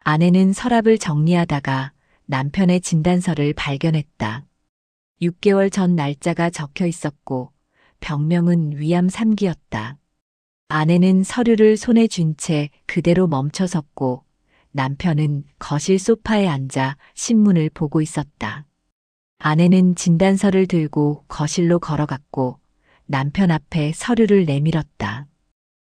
아내는 서랍을 정리하다가 남편의 진단서를 발견했다. 6개월 전 날짜가 적혀 있었고 병명은 위암 3기였다. 아내는 서류를 손에 쥔 채 그대로 멈춰섰고 남편은 거실 소파에 앉아 신문을 보고 있었다. 아내는 진단서를 들고 거실로 걸어갔고 남편 앞에 서류를 내밀었다.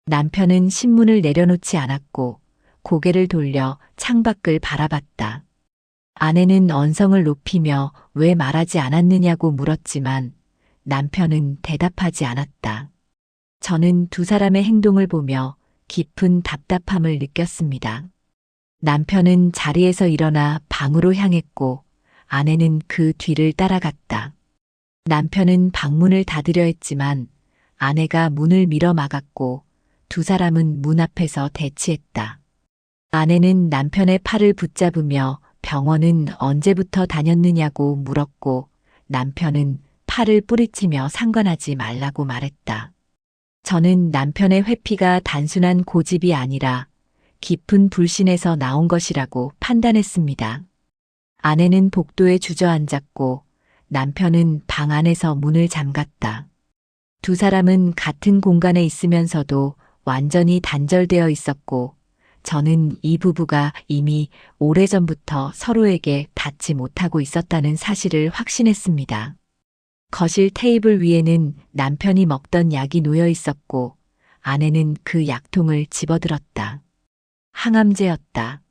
남편은 신문을 내려놓지 않았고 고개를 돌려 창밖을 바라봤다. 아내는 언성을 높이며 왜 말하지 않았느냐고 물었지만 남편은 대답하지 않았다. 저는 두 사람의 행동을 보며 깊은 답답함을 느꼈습니다. 남편은 자리에서 일어나 방으로 향했고 아내는 그 뒤를 따라갔다. 남편은 방문을 닫으려 했지만 아내가 문을 밀어 막았고 두 사람은 문 앞에서 대치했다. 아내는 남편의 팔을 붙잡으며 병원은 언제부터 다녔느냐고 물었고 남편은 팔을 뿌리치며 상관하지 말라고 말했다. 저는 남편의 회피가 단순한 고집이 아니라 깊은 불신에서 나온 것이라고 판단했습니다. 아내는 복도에 주저앉았고 남편은 방 안에서 문을 잠갔다. 두 사람은 같은 공간에 있으면서도 완전히 단절되어 있었고 저는 이 부부가 이미 오래전부터 서로에게 닿지 못하고 있었다는 사실을 확신했습니다. 거실 테이블 위에는 남편이 먹던 약이 놓여 있었고 아내는 그 약통을 집어들었다. 항암제였다.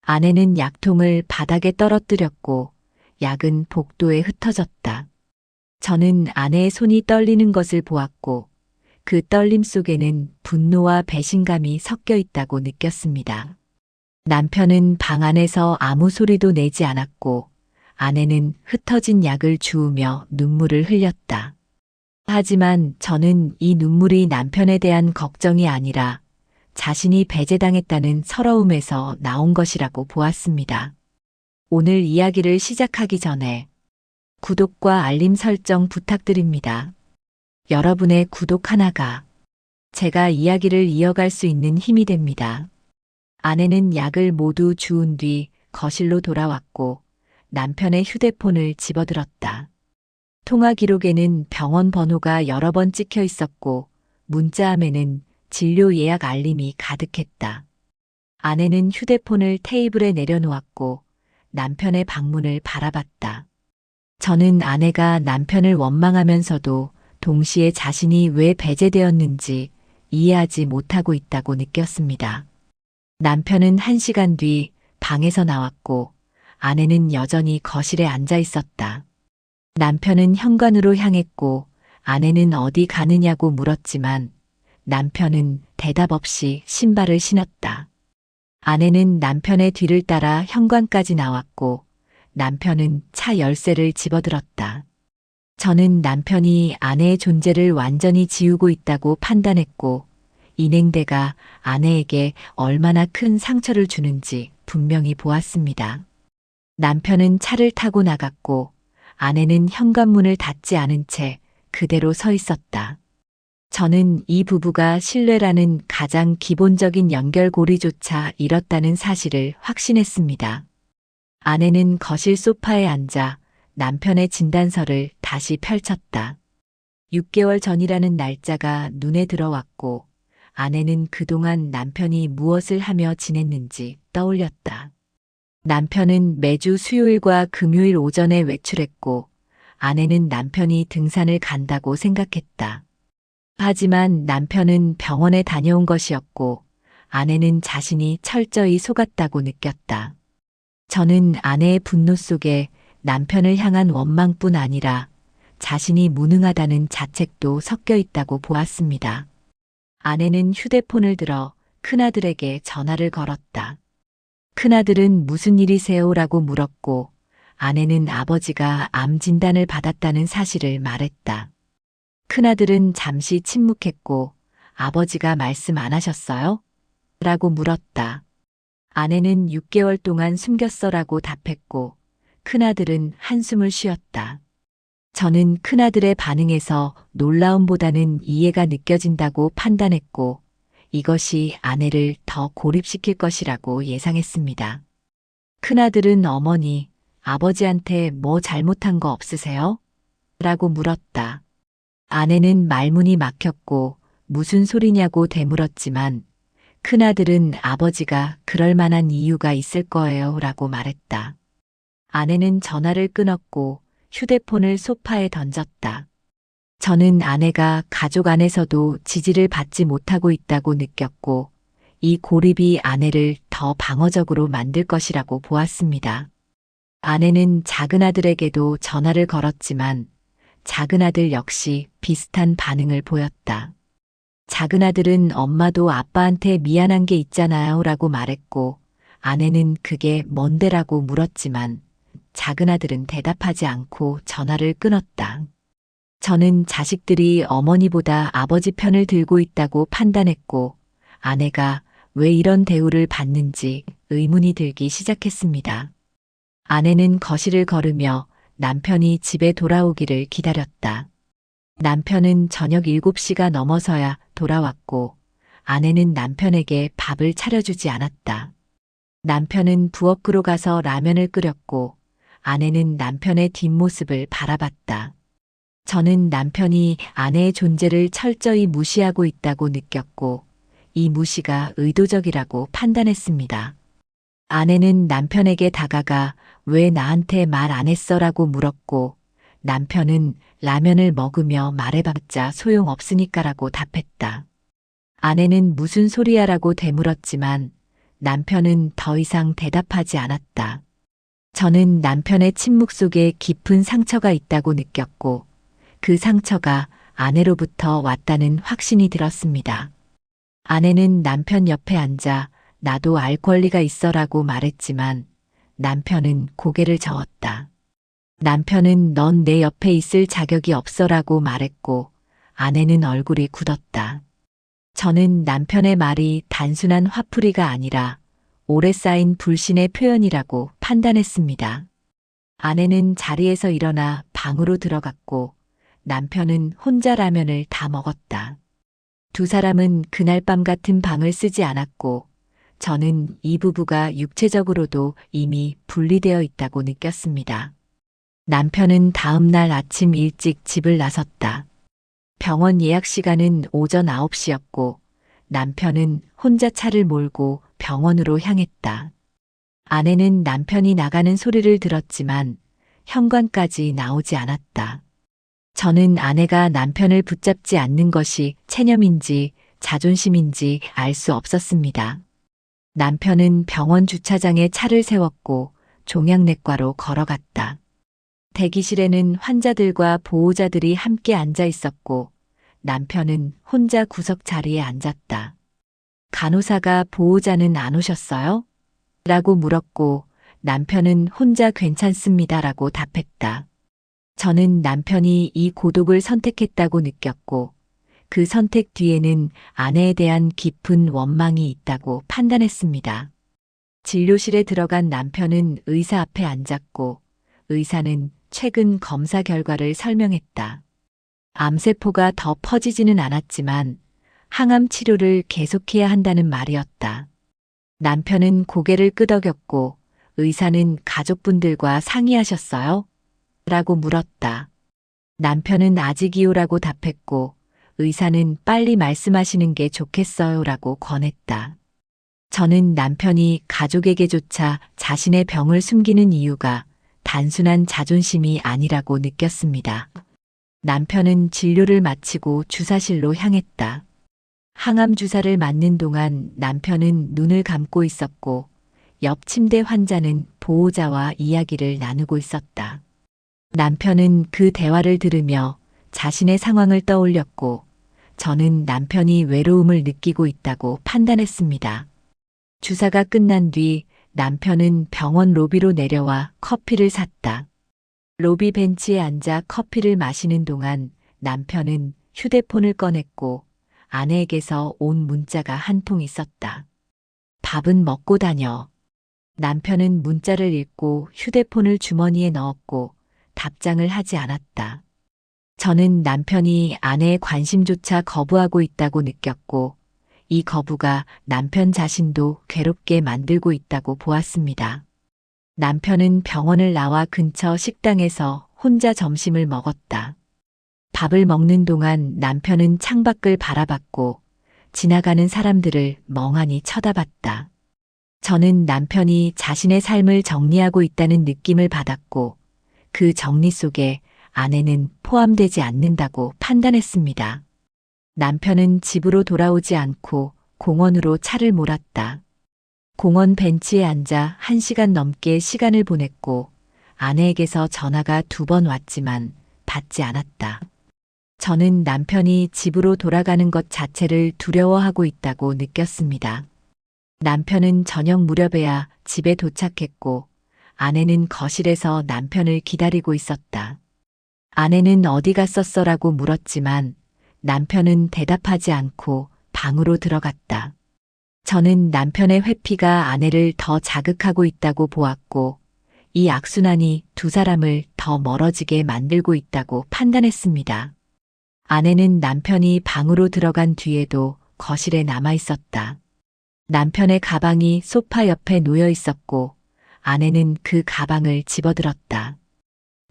아내는 약통을 바닥에 떨어뜨렸고 약은 복도에 흩어졌다. 저는 아내의 손이 떨리는 것을 보았고 그 떨림 속에는 분노와 배신감이 섞여 있다고 느꼈습니다. 남편은 방 안에서 아무 소리도 내지 않았고 아내는 흩어진 약을 주우며 눈물을 흘렸다. 하지만 저는 이 눈물이 남편에 대한 걱정이 아니라 자신이 배제당했다는 서러움에서 나온 것이라고 보았습니다. 오늘 이야기를 시작하기 전에 구독과 알림 설정 부탁드립니다. 여러분의 구독 하나가 제가 이야기를 이어갈 수 있는 힘이 됩니다. 아내는 약을 모두 주운 뒤 거실로 돌아왔고 남편의 휴대폰을 집어들었다. 통화 기록에는 병원 번호가 여러 번 찍혀 있었고 문자함에는 진료 예약 알림이 가득했다. 아내는 휴대폰을 테이블에 내려놓았고 남편의 방문을 바라봤다. 저는 아내가 남편을 원망하면서도 동시에 자신이 왜 배제되었는지 이해하지 못하고 있다고 느꼈습니다. 남편은 1시간 뒤 방에서 나왔고 아내는 여전히 거실에 앉아 있었다. 남편은 현관으로 향했고 아내는 어디 가느냐고 물었지만 남편은 대답 없이 신발을 신었다. 아내는 남편의 뒤를 따라 현관까지 나왔고 남편은 차 열쇠를 집어들었다. 저는 남편이 아내의 존재를 완전히 지우고 있다고 판단했고 이 냉대가 아내에게 얼마나 큰 상처를 주는지 분명히 보았습니다. 남편은 차를 타고 나갔고 아내는 현관문을 닫지 않은 채 그대로 서 있었다. 저는 이 부부가 신뢰라는 가장 기본적인 연결고리조차 잃었다는 사실을 확신했습니다. 아내는 거실 소파에 앉아 남편의 진단서를 다시 펼쳤다. 6개월 전이라는 날짜가 눈에 들어왔고 아내는 그동안 남편이 무엇을 하며 지냈는지 떠올렸다. 남편은 매주 수요일과 금요일 오전에 외출했고 아내는 남편이 등산을 간다고 생각했다. 하지만 남편은 병원에 다녀온 것이었고 아내는 자신이 철저히 속았다고 느꼈다. 저는 아내의 분노 속에 남편을 향한 원망뿐 아니라 자신이 무능하다는 자책도 섞여 있다고 보았습니다. 아내는 휴대폰을 들어 큰아들에게 전화를 걸었다. 큰아들은 무슨 일이세요라고 물었고 아내는 아버지가 암 진단을 받았다는 사실을 말했다. 큰아들은 잠시 침묵했고 아버지가 말씀 안 하셨어요? 라고 물었다. 아내는 6개월 동안 숨겼어라고 답했고 큰아들은 한숨을 쉬었다. 저는 큰아들의 반응에서 놀라움보다는 이해가 느껴진다고 판단했고 이것이 아내를 더 고립시킬 것이라고 예상했습니다. 큰아들은 어머니, 아버지한테 뭐 잘못한 거 없으세요? 라고 물었다. 아내는 말문이 막혔고 무슨 소리냐고 되물었지만 큰아들은 아버지가 그럴 만한 이유가 있을 거예요 라고 말했다. 아내는 전화를 끊었고 휴대폰을 소파에 던졌다. 저는 아내가 가족 안에서도 지지를 받지 못하고 있다고 느꼈고 이 고립이 아내를 더 방어적으로 만들 것이라고 보았습니다. 아내는 작은아들에게도 전화를 걸었지만 작은아들 역시 비슷한 반응을 보였다. 작은아들은 엄마도 아빠한테 미안한 게 있잖아요 라고 말했고 아내는 그게 뭔데라고 물었지만 작은아들은 대답하지 않고 전화를 끊었다. 저는 자식들이 어머니보다 아버지 편을 들고 있다고 판단했고 아내가 왜 이런 대우를 받는지 의문이 들기 시작했습니다. 아내는 거실을 걸으며 남편이 집에 돌아오기를 기다렸다. 남편은 저녁 7시가 넘어서야 돌아왔고 아내는 남편에게 밥을 차려주지 않았다. 남편은 부엌으로 가서 라면을 끓였고 아내는 남편의 뒷모습을 바라봤다. 저는 남편이 아내의 존재를 철저히 무시하고 있다고 느꼈고 이 무시가 의도적이라고 판단했습니다. 아내는 남편에게 다가가 왜 나한테 말 안 했어라고 물었고 남편은 라면을 먹으며 말해봤자 소용없으니까라고 답했다. 아내는 무슨 소리야라고 되물었지만 남편은 더 이상 대답하지 않았다. 저는 남편의 침묵 속에 깊은 상처가 있다고 느꼈고 그 상처가 아내로부터 왔다는 확신이 들었습니다. 아내는 남편 옆에 앉아 나도 알 권리가 있어라고 말했지만 남편은 고개를 저었다. 남편은 넌 내 옆에 있을 자격이 없어라고 말했고 아내는 얼굴이 굳었다. 저는 남편의 말이 단순한 화풀이가 아니라 오래 쌓인 불신의 표현이라고 판단했습니다. 아내는 자리에서 일어나 방으로 들어갔고 남편은 혼자 라면을 다 먹었다. 두 사람은 그날 밤 같은 방을 쓰지 않았고 저는 이 부부가 육체적으로도 이미 분리되어 있다고 느꼈습니다. 남편은 다음 날 아침 일찍 집을 나섰다. 병원 예약 시간은 오전 9시였고 남편은 혼자 차를 몰고 병원으로 향했다. 아내는 남편이 나가는 소리를 들었지만 현관까지 나오지 않았다. 저는 아내가 남편을 붙잡지 않는 것이 체념인지 자존심인지 알 수 없었습니다. 남편은 병원 주차장에 차를 세웠고 종양내과로 걸어갔다. 대기실에는 환자들과 보호자들이 함께 앉아 있었고 남편은 혼자 구석 자리에 앉았다. 간호사가 보호자는 안 오셨어요? 라고 물었고 남편은 혼자 괜찮습니다 라고 답했다. 저는 남편이 이 고독을 선택했다고 느꼈고 그 선택 뒤에는 아내에 대한 깊은 원망이 있다고 판단했습니다. 진료실에 들어간 남편은 의사 앞에 앉았고 의사는 최근 검사 결과를 설명했다. 암세포가 더 퍼지지는 않았지만 항암 치료를 계속해야 한다는 말이었다. 남편은 고개를 끄덕였고 의사는 가족분들과 상의하셨어요? 라고 물었다. 남편은 아직이요라고 답했고 의사는 빨리 말씀하시는 게 좋겠어요 라고 권했다. 저는 남편이 가족에게조차 자신의 병을 숨기는 이유가 단순한 자존심이 아니라고 느꼈습니다. 남편은 진료를 마치고 주사실로 향했다. 항암 주사를 맞는 동안 남편은 눈을 감고 있었고 옆 침대 환자는 보호자와 이야기를 나누고 있었다. 남편은 그 대화를 들으며 자신의 상황을 떠올렸고 저는 남편이 외로움을 느끼고 있다고 판단했습니다. 주사가 끝난 뒤 남편은 병원 로비로 내려와 커피를 샀다. 로비 벤치에 앉아 커피를 마시는 동안 남편은 휴대폰을 꺼냈고 아내에게서 온 문자가 한 통 있었다. 밥은 먹고 다녀. 남편은 문자를 읽고 휴대폰을 주머니에 넣었고 답장을 하지 않았다. 저는 남편이 아내의 관심조차 거부하고 있다고 느꼈고 이 거부가 남편 자신도 괴롭게 만들고 있다고 보았습니다. 남편은 병원을 나와 근처 식당에서 혼자 점심을 먹었다. 밥을 먹는 동안 남편은 창밖을 바라봤고 지나가는 사람들을 멍하니 쳐다봤다. 저는 남편이 자신의 삶을 정리하고 있다는 느낌을 받았고 그 정리 속에 아내는 포함되지 않는다고 판단했습니다. 남편은 집으로 돌아오지 않고 공원으로 차를 몰았다. 공원 벤치에 앉아 1시간 넘게 시간을 보냈고 아내에게서 전화가 2번 왔지만 받지 않았다. 저는 남편이 집으로 돌아가는 것 자체를 두려워하고 있다고 느꼈습니다. 남편은 저녁 무렵에야 집에 도착했고 아내는 거실에서 남편을 기다리고 있었다. 아내는 어디 갔었어라고 물었지만 남편은 대답하지 않고 방으로 들어갔다. 저는 남편의 회피가 아내를 더 자극하고 있다고 보았고 이 악순환이 두 사람을 더 멀어지게 만들고 있다고 판단했습니다. 아내는 남편이 방으로 들어간 뒤에도 거실에 남아 있었다. 남편의 가방이 소파 옆에 놓여 있었고 아내는 그 가방을 집어들었다.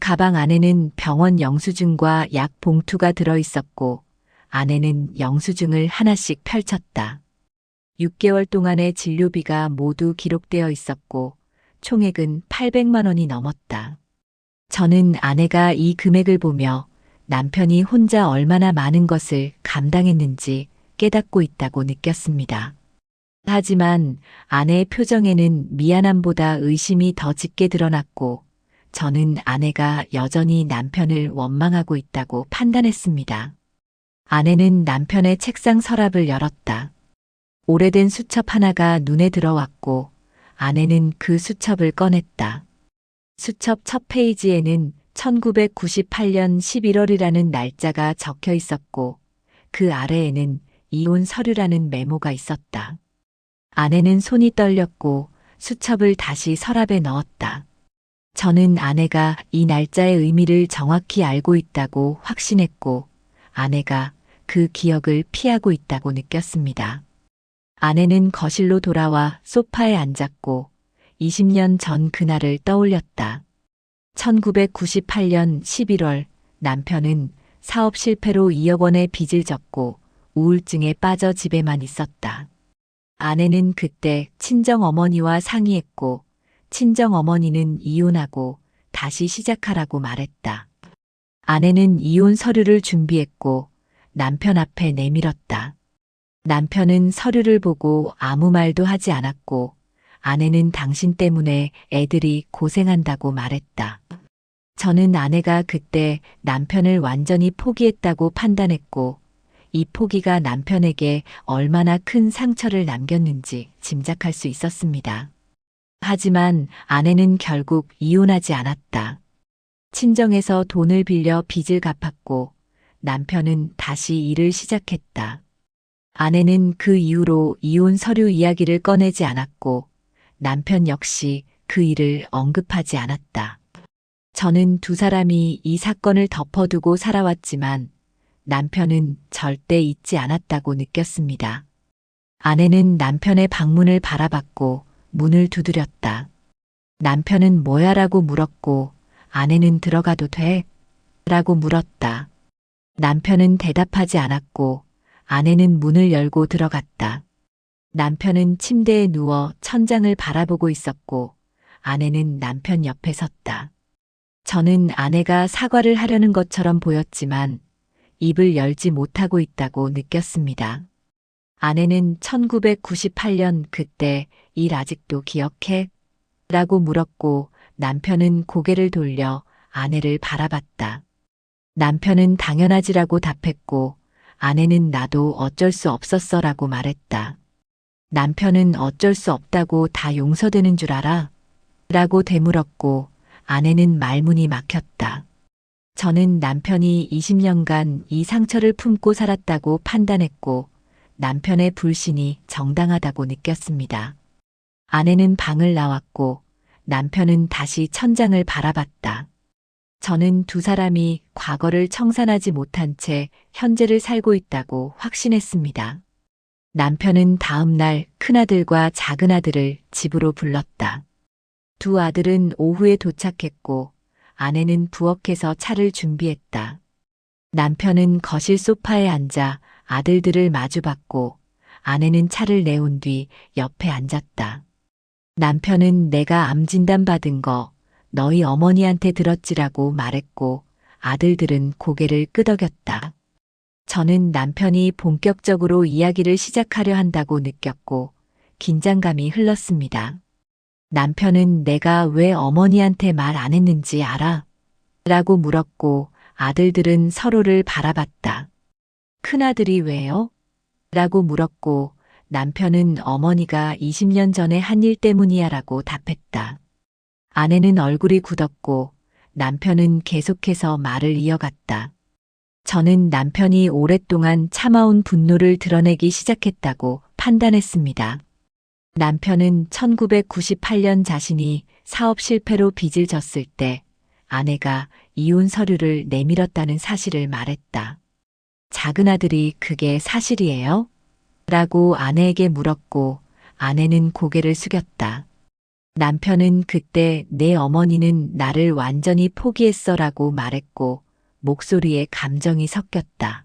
가방 안에는 병원 영수증과 약 봉투가 들어 있었고 아내는 영수증을 하나씩 펼쳤다. 6개월 동안의 진료비가 모두 기록되어 있었고 총액은 800만 원이 넘었다. 저는 아내가 이 금액을 보며 남편이 혼자 얼마나 많은 것을 감당했는지 깨닫고 있다고 느꼈습니다. 하지만 아내의 표정에는 미안함보다 의심이 더 짙게 드러났고 저는 아내가 여전히 남편을 원망하고 있다고 판단했습니다. 아내는 남편의 책상 서랍을 열었다. 오래된 수첩 하나가 눈에 들어왔고 아내는 그 수첩을 꺼냈다. 수첩 첫 페이지에는 1998년 11월이라는 날짜가 적혀 있었고 그 아래에는 이혼 서류라는 메모가 있었다. 아내는 손이 떨렸고 수첩을 다시 서랍에 넣었다. 저는 아내가 이 날짜의 의미를 정확히 알고 있다고 확신했고 아내가 그 기억을 피하고 있다고 느꼈습니다. 아내는 거실로 돌아와 소파에 앉았고 20년 전 그날을 떠올렸다. 1998년 11월 남편은 사업 실패로 2억 원의 빚을 졌고 우울증에 빠져 집에만 있었다. 아내는 그때 친정어머니와 상의했고 친정어머니는 이혼하고 다시 시작하라고 말했다. 아내는 이혼 서류를 준비했고 남편 앞에 내밀었다. 남편은 서류를 보고 아무 말도 하지 않았고 아내는 당신 때문에 애들이 고생한다고 말했다. 저는 아내가 그때 남편을 완전히 포기했다고 판단했고 이 포기가 남편에게 얼마나 큰 상처를 남겼는지 짐작할 수 있었습니다. 하지만 아내는 결국 이혼하지 않았다. 친정에서 돈을 빌려 빚을 갚았고 남편은 다시 일을 시작했다. 아내는 그 이후로 이혼 서류 이야기를 꺼내지 않았고 남편 역시 그 일을 언급하지 않았다. 저는 두 사람이 이 사건을 덮어두고 살아왔지만 남편은 절대 잊지 않았다고 느꼈습니다. 아내는 남편의 방문을 바라봤고 문을 두드렸다. 남편은 뭐야라고 물었고 아내는 들어가도 돼? 라고 물었다. 남편은 대답하지 않았고 아내는 문을 열고 들어갔다. 남편은 침대에 누워 천장을 바라보고 있었고 아내는 남편 옆에 섰다. 저는 아내가 사과를 하려는 것처럼 보였지만 입을 열지 못하고 있다고 느꼈습니다. 아내는 1998년 그때 일 아직도 기억해? 라고 물었고 남편은 고개를 돌려 아내를 바라봤다. 남편은 당연하지라고 답했고 아내는 나도 어쩔 수 없었어 라고 말했다. 남편은 어쩔 수 없다고 다 용서되는 줄 알아? 라고 되물었고 아내는 말문이 막혔다. 저는 남편이 20년간 이 상처를 품고 살았다고 판단했고 남편의 불신이 정당하다고 느꼈습니다. 아내는 방을 나왔고 남편은 다시 천장을 바라봤다. 저는 두 사람이 과거를 청산하지 못한 채 현재를 살고 있다고 확신했습니다. 남편은 다음 날 큰아들과 작은아들을 집으로 불렀다. 두 아들은 오후에 도착했고 아내는 부엌에서 차를 준비했다. 남편은 거실 소파에 앉아 아들들을 마주봤고 아내는 차를 내온 뒤 옆에 앉았다. 남편은 내가 암 진단 받은 거 너희 어머니한테 들었지라고 말했고 아들들은 고개를 끄덕였다. 저는 남편이 본격적으로 이야기를 시작하려 한다고 느꼈고 긴장감이 흘렀습니다. 남편은 내가 왜 어머니한테 말 안 했는지 알아? 라고 물었고 아들들은 서로를 바라봤다. 큰아들이 왜요? 라고 물었고 남편은 어머니가 20년 전에 한 일 때문이야 라고 답했다. 아내는 얼굴이 굳었고 남편은 계속해서 말을 이어갔다. 저는 남편이 오랫동안 참아온 분노를 드러내기 시작했다고 판단했습니다. 남편은 1998년 자신이 사업 실패로 빚을 졌을 때 아내가 이혼 서류를 내밀었다는 사실을 말했다. 작은아들이 그게 사실이에요? 라고 아내에게 물었고 아내는 고개를 숙였다. 남편은 그때 내 어머니는 나를 완전히 포기했어 라고 말했고 목소리에 감정이 섞였다.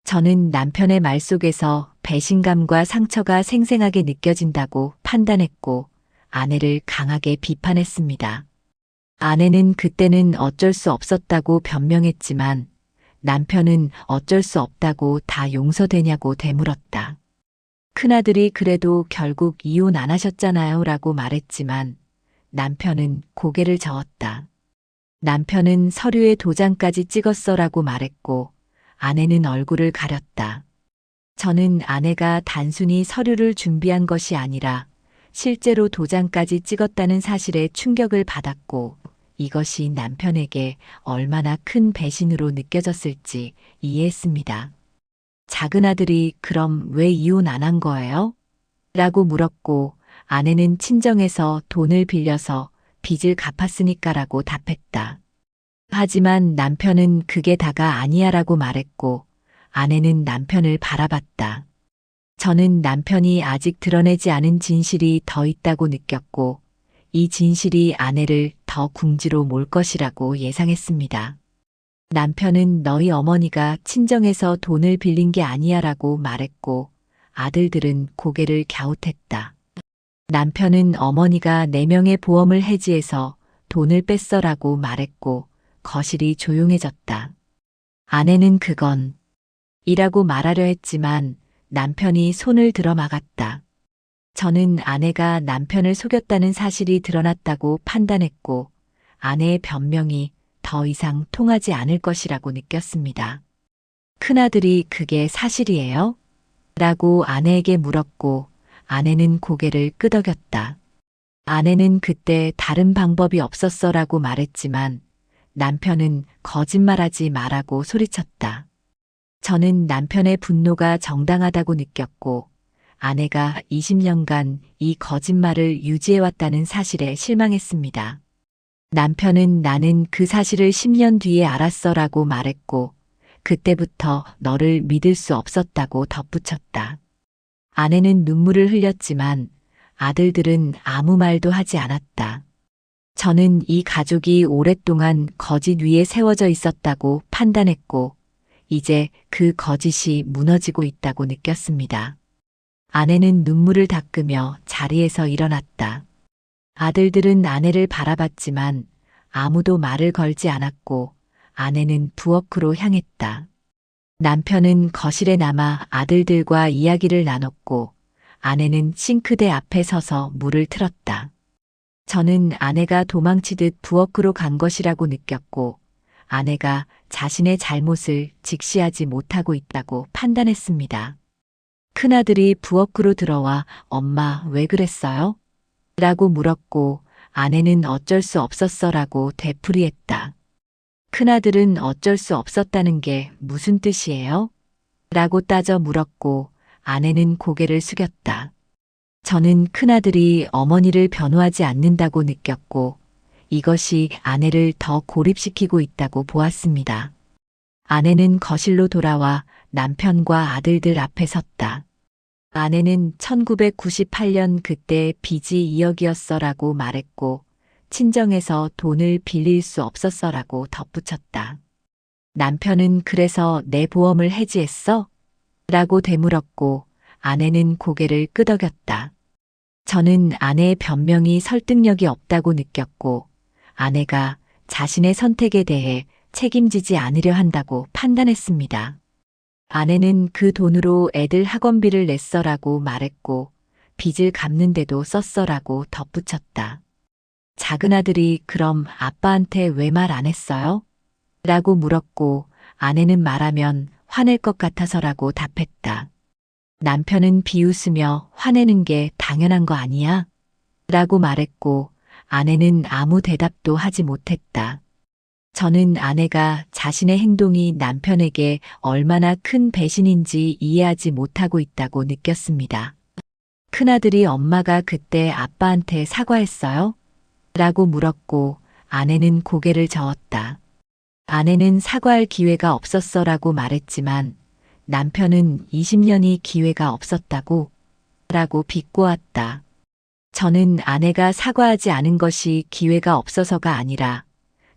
저는 남편의 말 속에서 배신감과 상처가 생생하게 느껴진다고 판단했고 아내를 강하게 비판했습니다. 아내는 그때는 어쩔 수 없었다고 변명했지만 남편은 어쩔 수 없다고 다 용서되냐고 되물었다. 큰아들이 그래도 결국 이혼 안 하셨잖아요 라고 말했지만 남편은 고개를 저었다. 남편은 서류에 도장까지 찍었어 라고 말했고 아내는 얼굴을 가렸다. 저는 아내가 단순히 서류를 준비한 것이 아니라 실제로 도장까지 찍었다는 사실에 충격을 받았고 이것이 남편에게 얼마나 큰 배신으로 느껴졌을지 이해했습니다. 작은아들이 그럼 왜 이혼 안 한 거예요? 라고 물었고 아내는 친정에서 돈을 빌려서 빚을 갚았으니까 라고 답했다. 하지만 남편은 그게 다가 아니야 라고 말했고 아내는 남편을 바라봤다. 저는 남편이 아직 드러내지 않은 진실이 더 있다고 느꼈고 이 진실이 아내를 더 궁지로 몰 것이라고 예상했습니다. 남편은 너희 어머니가 친정에서 돈을 빌린 게 아니야 라고 말했고 아들들은 고개를 갸웃했다. 남편은 어머니가 4명의 보험을 해지해서 돈을 뺐어라고 말했고 거실이 조용해졌다. 아내는 그건 이라고 말하려 했지만 남편이 손을 들어 막았다. 저는 아내가 남편을 속였다는 사실이 드러났다고 판단했고 아내의 변명이 더 이상 통하지 않을 것이라고 느꼈습니다. 큰아들이 그게 사실이에요? 라고 아내에게 물었고 아내는 고개를 끄덕였다. 아내는 그때 다른 방법이 없었어 라고 말했지만 남편은 거짓말하지 말라고 소리쳤다. 저는 남편의 분노가 정당하다고 느꼈고 아내가 20년간 이 거짓말을 유지해왔다는 사실에 실망했습니다. 남편은 나는 그 사실을 10년 뒤에 알았어 라고 말했고 그때부터 너를 믿을 수 없었다고 덧붙였다. 아내는 눈물을 흘렸지만 아들들은 아무 말도 하지 않았다. 저는 이 가족이 오랫동안 거짓 위에 세워져 있었다고 판단했고 이제 그 거짓이 무너지고 있다고 느꼈습니다. 아내는 눈물을 닦으며 자리에서 일어났다. 아들들은 아내를 바라봤지만 아무도 말을 걸지 않았고 아내는 부엌으로 향했다. 남편은 거실에 남아 아들들과 이야기를 나눴고 아내는 싱크대 앞에 서서 물을 틀었다. 저는 아내가 도망치듯 부엌으로 간 것이라고 느꼈고 아내가 자신의 잘못을 직시하지 못하고 있다고 판단했습니다. 큰아들이 부엌으로 들어와 엄마 왜 그랬어요? 라고 물었고 아내는 어쩔 수 없었어 라고 되풀이했다. 큰아들은 어쩔 수 없었다는 게 무슨 뜻이에요? 라고 따져 물었고 아내는 고개를 숙였다. 저는 큰아들이 어머니를 변호하지 않는다고 느꼈고 이것이 아내를 더 고립시키고 있다고 보았습니다. 아내는 거실로 돌아와 남편과 아들들 앞에 섰다. 아내는 1998년 그때 빚이 2억이었어라고 말했고, 친정에서 돈을 빌릴 수 없었어라고 덧붙였다. 남편은 그래서 내 보험을 해지했어? 라고 되물었고, 아내는 고개를 끄덕였다. 저는 아내의 변명이 설득력이 없다고 느꼈고, 아내가 자신의 선택에 대해 책임지지 않으려 한다고 판단했습니다. 아내는 그 돈으로 애들 학원비를 냈어라고 말했고, 빚을 갚는데도 썼어라고 덧붙였다. 작은 아들이 그럼 아빠한테 왜 말 안 했어요? 라고 물었고, 아내는 말하면 화낼 것 같아서라고 답했다. 남편은 비웃으며 화내는 게 당연한 거 아니야? 라고 말했고, 아내는 아무 대답도 하지 못했다. 저는 아내가 자신의 행동이 남편에게 얼마나 큰 배신인지 이해하지 못하고 있다고 느꼈습니다. 큰아들이 엄마가 그때 아빠한테 사과했어요? 라고 물었고, 아내는 고개를 저었다. 아내는 사과할 기회가 없었어라고 말했지만, 남편은 20년이 기회가 없었다고 라고 비꼬았다. 저는 아내가 사과하지 않은 것이 기회가 없어서가 아니라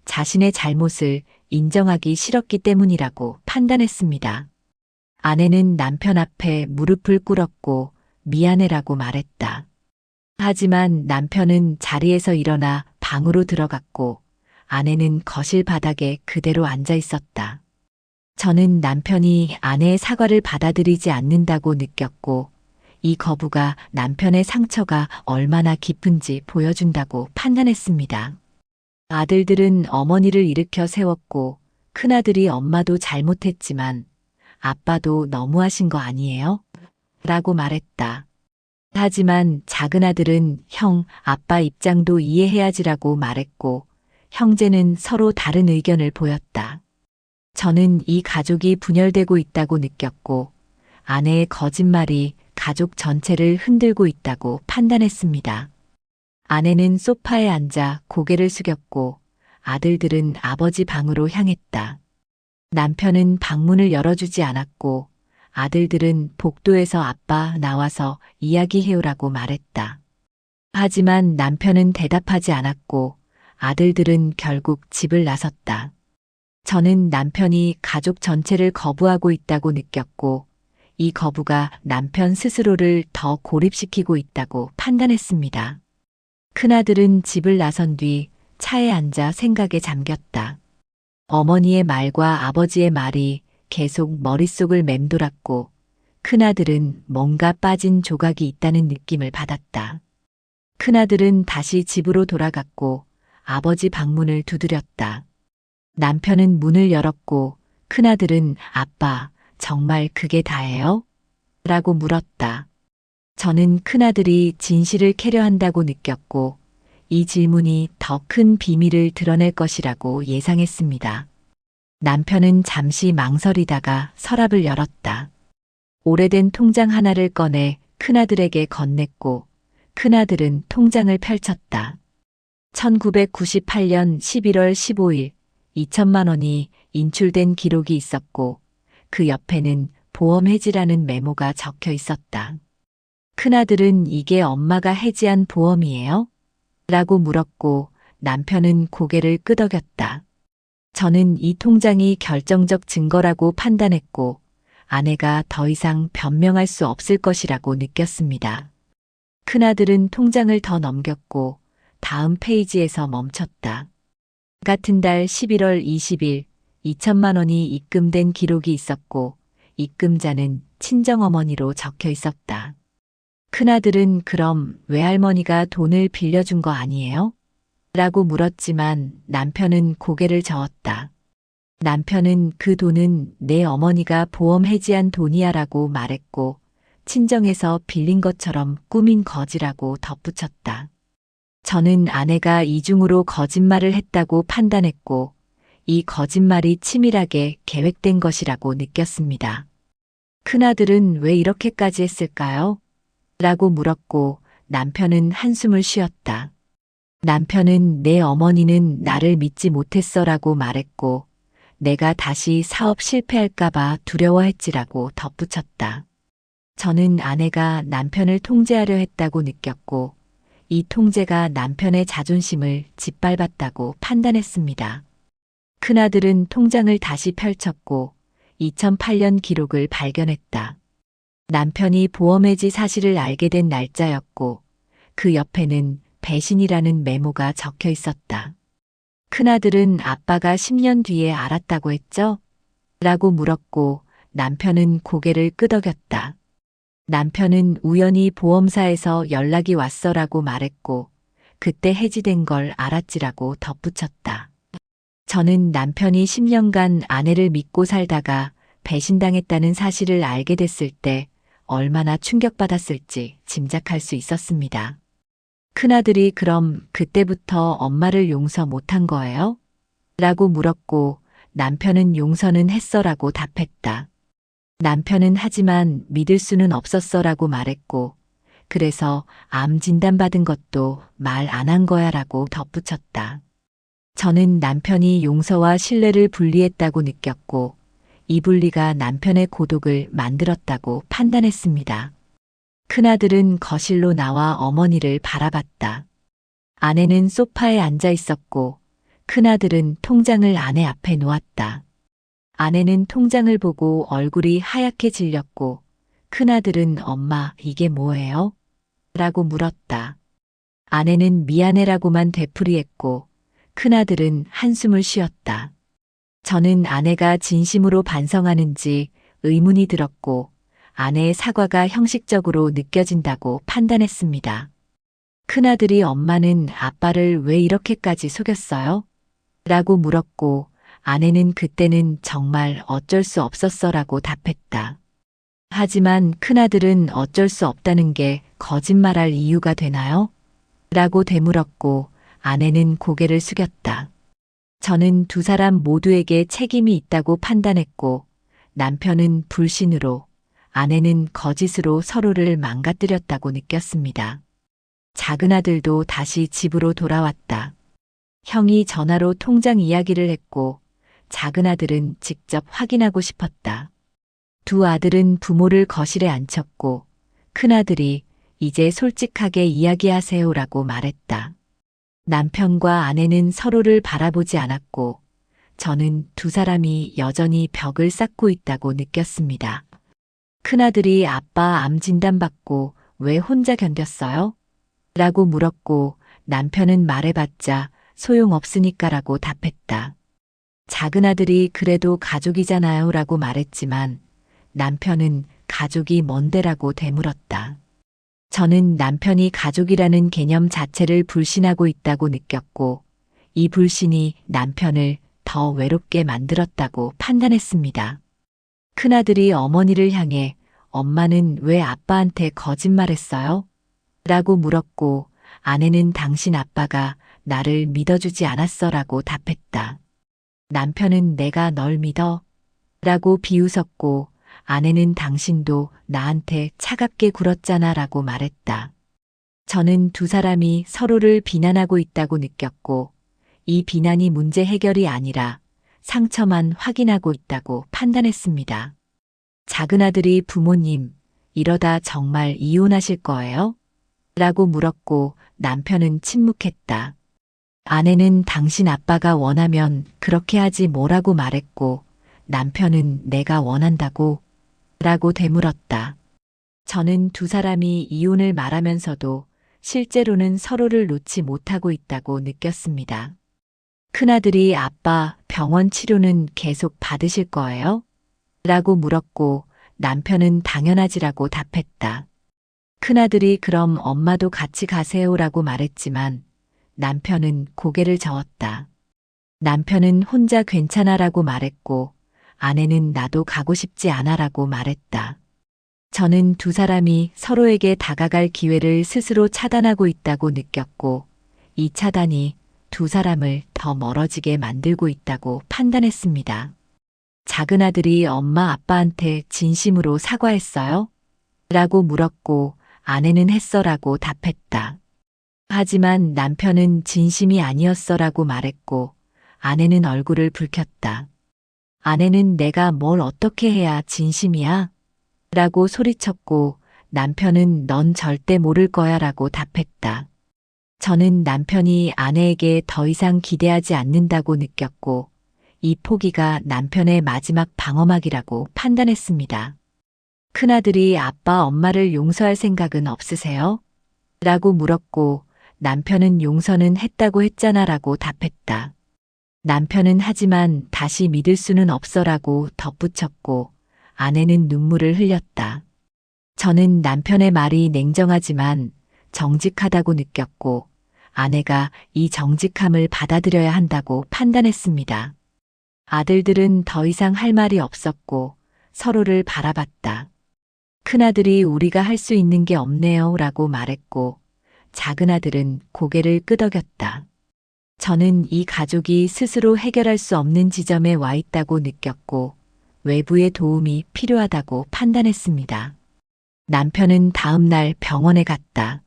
자신의 잘못을 인정하기 싫었기 때문이라고 판단했습니다. 아내는 남편 앞에 무릎을 꿇었고 미안해라고 말했다. 하지만 남편은 자리에서 일어나 방으로 들어갔고 아내는 거실 바닥에 그대로 앉아 있었다. 저는 남편이 아내의 사과를 받아들이지 않는다고 느꼈고 이 거부가 남편의 상처가 얼마나 깊은지 보여준다고 판단했습니다. 아들들은 어머니를 일으켜 세웠고 큰아들이 엄마도 잘못했지만 아빠도 너무하신 거 아니에요? 라고 말했다. 하지만 작은 아들은 형, 아빠 입장도 이해해야지라고 말했고 형제는 서로 다른 의견을 보였다. 저는 이 가족이 분열되고 있다고 느꼈고 아내의 거짓말이 가족 전체를 흔들고 있다고 판단했습니다. 아내는 소파에 앉아 고개를 숙였고 아들들은 아버지 방으로 향했다. 남편은 방문을 열어주지 않았고 아들들은 복도에서 아빠 나와서 이야기해오라고 말했다. 하지만 남편은 대답하지 않았고 아들들은 결국 집을 나섰다. 저는 남편이 가족 전체를 거부하고 있다고 느꼈고 이 거부가 남편 스스로를 더 고립시키고 있다고 판단했습니다. 큰아들은 집을 나선 뒤 차에 앉아 생각에 잠겼다. 어머니의 말과 아버지의 말이 계속 머릿속을 맴돌았고 큰아들은 뭔가 빠진 조각이 있다는 느낌을 받았다. 큰아들은 다시 집으로 돌아갔고 아버지 방문을 두드렸다. 남편은 문을 열었고 큰아들은 아빠, 정말 그게 다예요? 라고 물었다. 저는 큰아들이 진실을 캐려 한다고 느꼈고 이 질문이 더 큰 비밀을 드러낼 것이라고 예상했습니다. 남편은 잠시 망설이다가 서랍을 열었다. 오래된 통장 하나를 꺼내 큰아들에게 건넸고 큰아들은 통장을 펼쳤다. 1998년 11월 15일 2천만 원이 인출된 기록이 있었고 그 옆에는 보험 해지라는 메모가 적혀 있었다. 큰아들은 이게 엄마가 해지한 보험이에요? 라고 물었고 남편은 고개를 끄덕였다. 저는 이 통장이 결정적 증거라고 판단했고 아내가 더 이상 변명할 수 없을 것이라고 느꼈습니다. 큰아들은 통장을 더 넘겼고 다음 페이지에서 멈췄다. 같은 달 11월 20일 2천만 원이 입금된 기록이 있었고 입금자는 친정어머니로 적혀 있었다. 큰아들은 그럼 외할머니가 돈을 빌려준 거 아니에요? 라고 물었지만 남편은 고개를 저었다. 남편은 그 돈은 내 어머니가 보험 해지한 돈이야 라고 말했고 친정에서 빌린 것처럼 꾸민 거지라고 덧붙였다. 저는 아내가 이중으로 거짓말을 했다고 판단했고 이 거짓말이 치밀하게 계획된 것이라고 느꼈습니다. 큰아들은 왜 이렇게까지 했을까요? 라고 물었고 남편은 한숨을 쉬었다. 남편은 내 어머니는 나를 믿지 못했어라고 말했고 내가 다시 사업 실패할까봐 두려워했지라고 덧붙였다. 저는 아내가 남편을 통제하려 했다고 느꼈고 이 통제가 남편의 자존심을 짓밟았다고 판단했습니다. 큰아들은 통장을 다시 펼쳤고 2008년 기록을 발견했다. 남편이 보험해지 사실을 알게 된 날짜였고 그 옆에는 배신이라는 메모가 적혀 있었다. 큰아들은 아빠가 10년 뒤에 알았다고 했죠? 라고 물었고 남편은 고개를 끄덕였다. 남편은 우연히 보험사에서 연락이 왔어라고 말했고 그때 해지된 걸 알았지라고 덧붙였다. 저는 남편이 10년간 아내를 믿고 살다가 배신당했다는 사실을 알게 됐을 때 얼마나 충격받았을지 짐작할 수 있었습니다. 큰아들이 그럼 그때부터 엄마를 용서 못한 거예요? 라고 물었고 남편은 용서는 했어라고 답했다. 남편은 하지만 믿을 수는 없었어라고 말했고 그래서 암 진단받은 것도 말 안 한 거야 라고 덧붙였다. 저는 남편이 용서와 신뢰를 분리했다고 느꼈고 이 분리가 남편의 고독을 만들었다고 판단했습니다. 큰아들은 거실로 나와 어머니를 바라봤다. 아내는 소파에 앉아 있었고 큰아들은 통장을 아내 앞에 놓았다. 아내는 통장을 보고 얼굴이 하얗게 질렸고 큰아들은 엄마 이게 뭐예요? 라고 물었다. 아내는 미안해라고만 되풀이했고 큰아들은 한숨을 쉬었다. 저는 아내가 진심으로 반성하는지 의문이 들었고 아내의 사과가 형식적으로 느껴진다고 판단했습니다. 큰아들이 엄마는 아빠를 왜 이렇게까지 속였어요? 라고 물었고 아내는 그때는 정말 어쩔 수 없었어라고 답했다. 하지만 큰아들은 어쩔 수 없다는 게 거짓말할 이유가 되나요? 라고 되물었고 아내는 고개를 숙였다. 저는 두 사람 모두에게 책임이 있다고 판단했고 남편은 불신으로 아내는 거짓으로 서로를 망가뜨렸다고 느꼈습니다. 작은 아들도 다시 집으로 돌아왔다. 형이 전화로 통장 이야기를 했고 작은 아들은 직접 확인하고 싶었다. 두 아들은 부모를 거실에 앉혔고 큰아들이 이제 솔직하게 이야기하세요라고 말했다. 남편과 아내는 서로를 바라보지 않았고 저는 두 사람이 여전히 벽을 쌓고 있다고 느꼈습니다. 큰아들이 아빠 암 진단받고 왜 혼자 견뎠어요? 라고 물었고 남편은 말해봤자 소용없으니까라고 답했다. 작은 아들이 그래도 가족이잖아요 라고 말했지만 남편은 가족이 뭔데라고 되물었다. 저는 남편이 가족이라는 개념 자체를 불신하고 있다고 느꼈고 이 불신이 남편을 더 외롭게 만들었다고 판단했습니다. 큰아들이 어머니를 향해 엄마는 왜 아빠한테 거짓말했어요? 라고 물었고 아내는 당신 아빠가 나를 믿어주지 않았어 라고 답했다. 남편은 내가 널 믿어? 라고 비웃었고 아내는 당신도 나한테 차갑게 굴었잖아 라고 말했다. 저는 두 사람이 서로를 비난하고 있다고 느꼈고 이 비난이 문제 해결이 아니라 상처만 확인하고 있다고 판단했습니다. 작은 아들이 부모님, 이러다 정말 이혼하실 거예요? 라고 물었고 남편은 침묵했다. 아내는 당신 아빠가 원하면 그렇게 하지 뭐라고 말했고 남편은 내가 원한다고 라고 되물었다. 저는 두 사람이 이혼을 말하면서도 실제로는 서로를 놓지 못하고 있다고 느꼈습니다. 큰아들이 아빠 병원 치료는 계속 받으실 거예요? 라고 물었고 남편은 당연하지라고 답했다. 큰아들이 그럼 엄마도 같이 가세요라고 말했지만 남편은 고개를 저었다. 남편은 혼자 괜찮아라고 말했고 아내는 나도 가고 싶지 않아라고 말했다. 저는 두 사람이 서로에게 다가갈 기회를 스스로 차단하고 있다고 느꼈고 이 차단이 두 사람을 더 멀어지게 만들고 있다고 판단했습니다. 작은 아들이 엄마 아빠한테 진심으로 사과했어요? 라고 물었고 아내는 했어라고 답했다. 하지만 남편은 진심이 아니었어라고 말했고 아내는 얼굴을 붉혔다. 아내는 내가 뭘 어떻게 해야 진심이야? 라고 소리쳤고 남편은 넌 절대 모를 거야 라고 답했다. 저는 남편이 아내에게 더 이상 기대하지 않는다고 느꼈고 이 포기가 남편의 마지막 방어막이라고 판단했습니다. 큰아들이 아빠 엄마를 용서할 생각은 없으세요? 라고 물었고 남편은 용서는 했다고 했잖아 라고 답했다. 남편은 하지만 다시 믿을 수는 없어라고 덧붙였고 아내는 눈물을 흘렸다. 저는 남편의 말이 냉정하지만 정직하다고 느꼈고 아내가 이 정직함을 받아들여야 한다고 판단했습니다. 아들들은 더 이상 할 말이 없었고 서로를 바라봤다. 큰아들이 우리가 할 수 있는 게 없네요 라고 말했고 작은아들은 고개를 끄덕였다. 저는 이 가족이 스스로 해결할 수 없는 지점에 와 있다고 느꼈고 외부의 도움이 필요하다고 판단했습니다. 남편은 다음 날 병원에 갔다.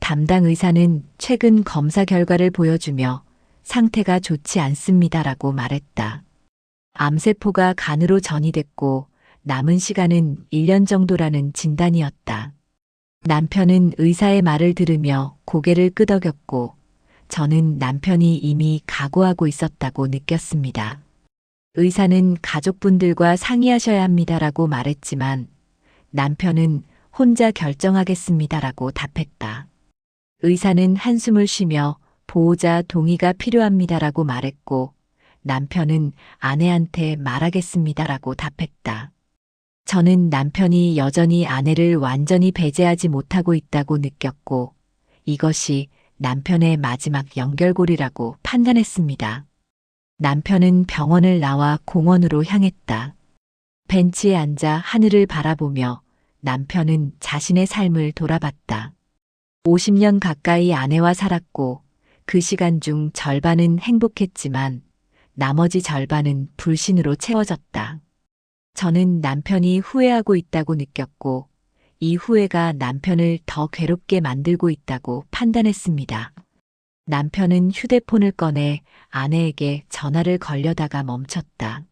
담당 의사는 최근 검사 결과를 보여주며 상태가 좋지 않습니다라고 말했다. 암세포가 간으로 전이됐고 남은 시간은 1년 정도라는 진단이었다. 남편은 의사의 말을 들으며 고개를 끄덕였고 저는 남편이 이미 각오하고 있었다고 느꼈습니다. 의사는 가족분들과 상의하셔야 합니다라고 말했지만 남편은 혼자 결정하겠습니다라고 답했다. 의사는 한숨을 쉬며 보호자 동의가 필요합니다라고 말했고 남편은 아내한테 말하겠습니다라고 답했다. 저는 남편이 여전히 아내를 완전히 배제하지 못하고 있다고 느꼈고 이것이 남편의 마지막 연결고리라고 판단했습니다. 남편은 병원을 나와 공원으로 향했다. 벤치에 앉아 하늘을 바라보며 남편은 자신의 삶을 돌아봤다. 50년 가까이 아내와 살았고 그 시간 중 절반은 행복했지만 나머지 절반은 불신으로 채워졌다. 저는 남편이 후회하고 있다고 느꼈고 이 후회가 남편을 더 괴롭게 만들고 있다고 판단했습니다. 남편은 휴대폰을 꺼내 아내에게 전화를 걸려다가 멈췄다.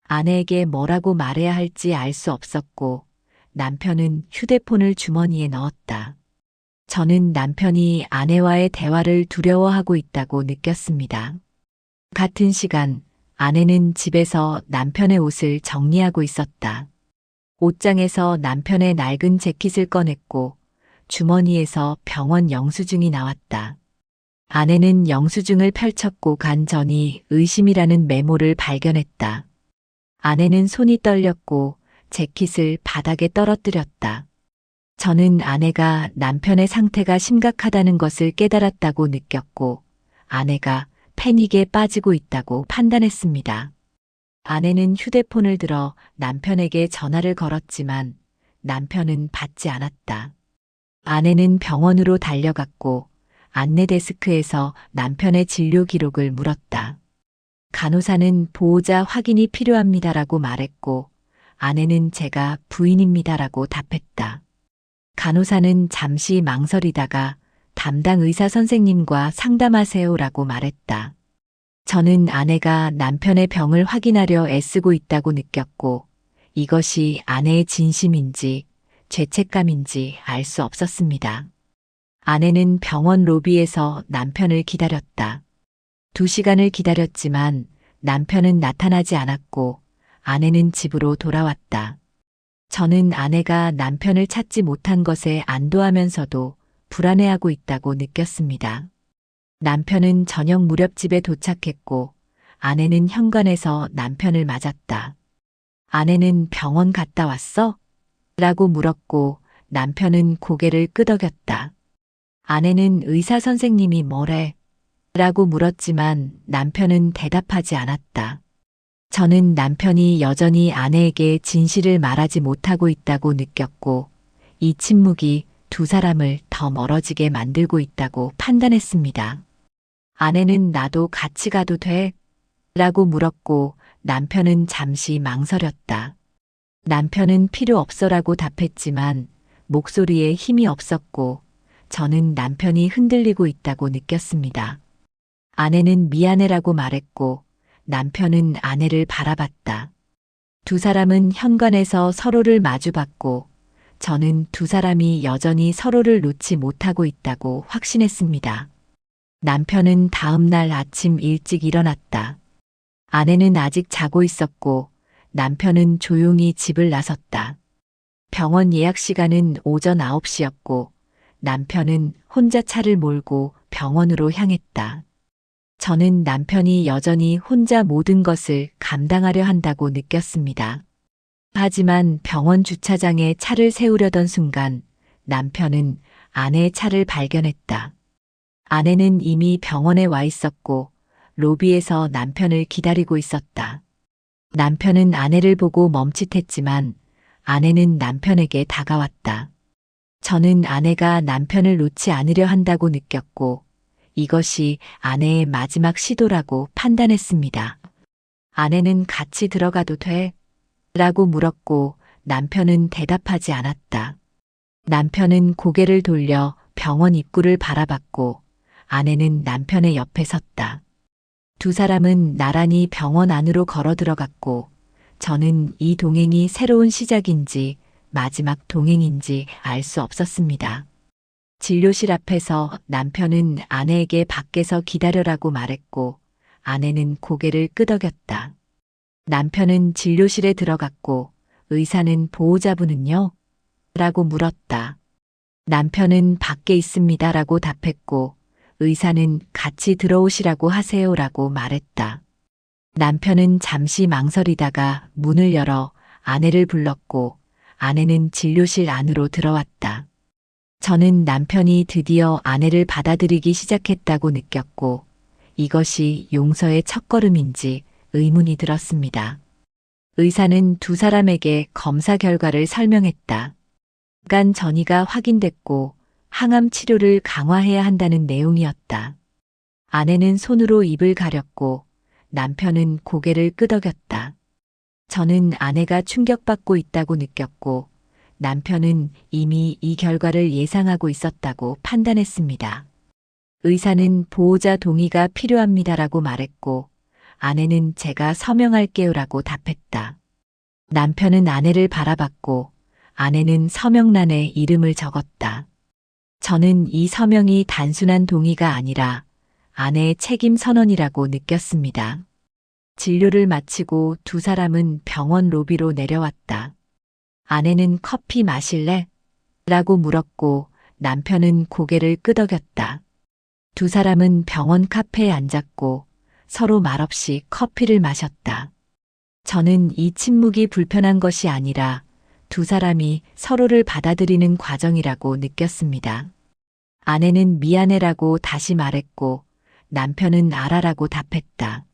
아내에게 뭐라고 말해야 할지 알 수 없었고 남편은 휴대폰을 주머니에 넣었다. 저는 남편이 아내와의 대화를 두려워하고 있다고 느꼈습니다. 같은 시간 아내는 집에서 남편의 옷을 정리하고 있었다. 옷장에서 남편의 낡은 재킷을 꺼냈고 주머니에서 병원 영수증이 나왔다. 아내는 영수증을 펼쳤고 간전히 의심이라는 메모를 발견했다. 아내는 손이 떨렸고 재킷을 바닥에 떨어뜨렸다. 저는 아내가 남편의 상태가 심각하다는 것을 깨달았다고 느꼈고 아내가 패닉에 빠지고 있다고 판단했습니다. 아내는 휴대폰을 들어 남편에게 전화를 걸었지만 남편은 받지 않았다. 아내는 병원으로 달려갔고 안내 데스크에서 남편의 진료 기록을 물었다. 간호사는 보호자 확인이 필요합니다라고 말했고 아내는 제가 부인입니다라고 답했다. 간호사는 잠시 망설이다가 담당 의사 선생님과 상담하세요라고 말했다. 저는 아내가 남편의 병을 확인하려 애쓰고 있다고 느꼈고 이것이 아내의 진심인지 죄책감인지 알 수 없었습니다. 아내는 병원 로비에서 남편을 기다렸다. 2시간을 기다렸지만 남편은 나타나지 않았고 아내는 집으로 돌아왔다. 저는 아내가 남편을 찾지 못한 것에 안도하면서도 불안해하고 있다고 느꼈습니다. 남편은 저녁 무렵 집에 도착했고 아내는 현관에서 남편을 맞았다. 아내는 병원 갔다 왔어? 라고 물었고 남편은 고개를 끄덕였다. 아내는 의사 선생님이 뭐래? 라고 물었지만 남편은 대답하지 않았다. 저는 남편이 여전히 아내에게 진실을 말하지 못하고 있다고 느꼈고 이 침묵이 두 사람을 더 멀어지게 만들고 있다고 판단했습니다. 아내는 나도 같이 가도 돼? 라고 물었고 남편은 잠시 망설였다. 남편은 필요 없어라고 답했지만 목소리에 힘이 없었고 저는 남편이 흔들리고 있다고 느꼈습니다. 아내는 미안해라고 말했고 남편은 아내를 바라봤다. 두 사람은 현관에서 서로를 마주봤고 저는 두 사람이 여전히 서로를 놓지 못하고 있다고 확신했습니다. 남편은 다음 날 아침 일찍 일어났다. 아내는 아직 자고 있었고 남편은 조용히 집을 나섰다. 병원 예약 시간은 오전 9시였고 남편은 혼자 차를 몰고 병원으로 향했다. 저는 남편이 여전히 혼자 모든 것을 감당하려 한다고 느꼈습니다. 하지만 병원 주차장에 차를 세우려던 순간 남편은 아내의 차를 발견했다. 아내는 이미 병원에 와 있었고 로비에서 남편을 기다리고 있었다. 남편은 아내를 보고 멈칫했지만 아내는 남편에게 다가왔다. 저는 아내가 남편을 놓지 않으려 한다고 느꼈고 이것이 아내의 마지막 시도라고 판단했습니다. 아내는 같이 들어가도 돼? 라고 물었고 남편은 대답하지 않았다. 남편은 고개를 돌려 병원 입구를 바라봤고 아내는 남편의 옆에 섰다. 두 사람은 나란히 병원 안으로 걸어 들어갔고 저는 이 동행이 새로운 시작인지 마지막 동행인지 알 수 없었습니다. 진료실 앞에서 남편은 아내에게 밖에서 기다려라고 말했고 아내는 고개를 끄덕였다. 남편은 진료실에 들어갔고 의사는 보호자분은요? 라고 물었다. 남편은 밖에 있습니다 라고 답했고 의사는 같이 들어오시라고 하세요 라고 말했다. 남편은 잠시 망설이다가 문을 열어 아내를 불렀고 아내는 진료실 안으로 들어왔다. 저는 남편이 드디어 아내를 받아들이기 시작했다고 느꼈고 이것이 용서의 첫걸음인지 의문이 들었습니다. 의사는 두 사람에게 검사 결과를 설명했다. 간 전이가 확인됐고 항암 치료를 강화해야 한다는 내용이었다. 아내는 손으로 입을 가렸고 남편은 고개를 끄덕였다. 저는 아내가 충격받고 있다고 느꼈고 남편은 이미 이 결과를 예상하고 있었다고 판단했습니다. 의사는 보호자 동의가 필요합니다라고 말했고 아내는 제가 서명할게요라고 답했다. 남편은 아내를 바라봤고 아내는 서명란에 이름을 적었다. 저는 이 서명이 단순한 동의가 아니라 아내의 책임 선언이라고 느꼈습니다. 진료를 마치고 두 사람은 병원 로비로 내려왔다. 아내는 커피 마실래? 라고 물었고 남편은 고개를 끄덕였다. 두 사람은 병원 카페에 앉았고 서로 말없이 커피를 마셨다. 저는 이 침묵이 불편한 것이 아니라 두 사람이 서로를 받아들이는 과정이라고 느꼈습니다. 아내는 미안해라고 다시 말했고 남편은 알아라고 답했다.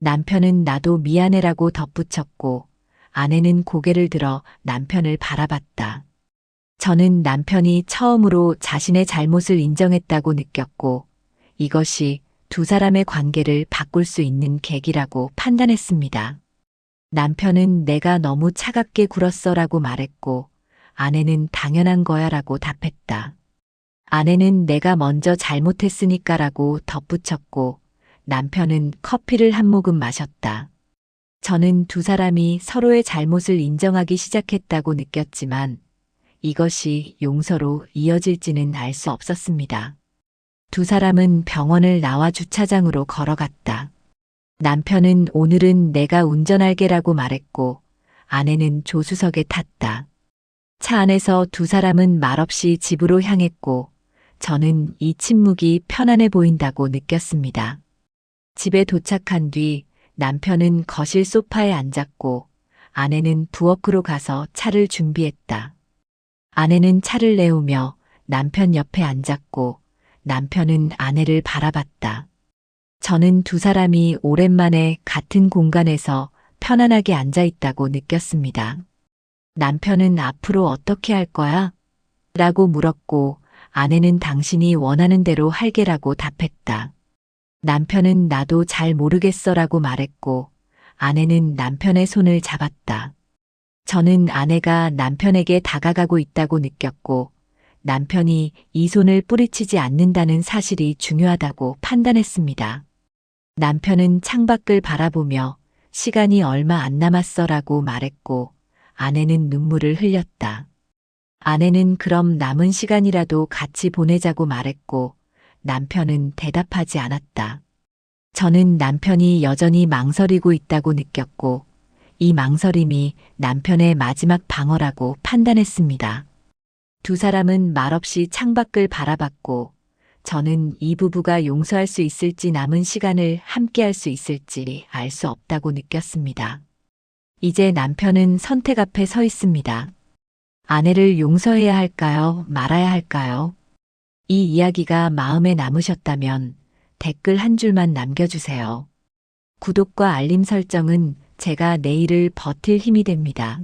남편은 나도 미안해라고 덧붙였고 아내는 고개를 들어 남편을 바라봤다. 저는 남편이 처음으로 자신의 잘못을 인정했다고 느꼈고 이것이 두 사람의 관계를 바꿀 수 있는 계기라고 판단했습니다. 남편은 내가 너무 차갑게 굴었어라고 말했고 아내는 당연한 거야라고 답했다. 아내는 내가 먼저 잘못했으니까라고 덧붙였고 남편은 커피를 한 모금 마셨다. 저는 두 사람이 서로의 잘못을 인정하기 시작했다고 느꼈지만 이것이 용서로 이어질지는 알 수 없었습니다. 두 사람은 병원을 나와 주차장으로 걸어갔다. 남편은 오늘은 내가 운전할게라고 말했고 아내는 조수석에 탔다. 차 안에서 두 사람은 말없이 집으로 향했고 저는 이 침묵이 편안해 보인다고 느꼈습니다. 집에 도착한 뒤 남편은 거실 소파에 앉았고 아내는 부엌으로 가서 차를 준비했다. 아내는 차를 내오며 남편 옆에 앉았고 남편은 아내를 바라봤다. 저는 두 사람이 오랜만에 같은 공간에서 편안하게 앉아 있다고 느꼈습니다. 남편은 앞으로 어떻게 할 거야? 라고 물었고 아내는 당신이 원하는 대로 할게라고 답했다. 남편은 나도 잘 모르겠어라고 말했고 아내는 남편의 손을 잡았다. 저는 아내가 남편에게 다가가고 있다고 느꼈고 남편이 이 손을 뿌리치지 않는다는 사실이 중요하다고 판단했습니다. 남편은 창밖을 바라보며 시간이 얼마 안 남았어라고 말했고 아내는 눈물을 흘렸다. 아내는 그럼 남은 시간이라도 같이 보내자고 말했고 남편은 대답하지 않았다. 저는 남편이 여전히 망설이고 있다고 느꼈고 이 망설임이 남편의 마지막 방어라고 판단했습니다. 두 사람은 말없이 창밖을 바라봤고 저는 이 부부가 용서할 수 있을지 남은 시간을 함께할 수 있을지 알 수 없다고 느꼈습니다. 이제 남편은 선택 앞에 서 있습니다. 아내를 용서해야 할까요? 말아야 할까요? 이 이야기가 마음에 남으셨다면 댓글 한 줄만 남겨주세요. 구독과 알림 설정은 제가 내일을 버틸 힘이 됩니다.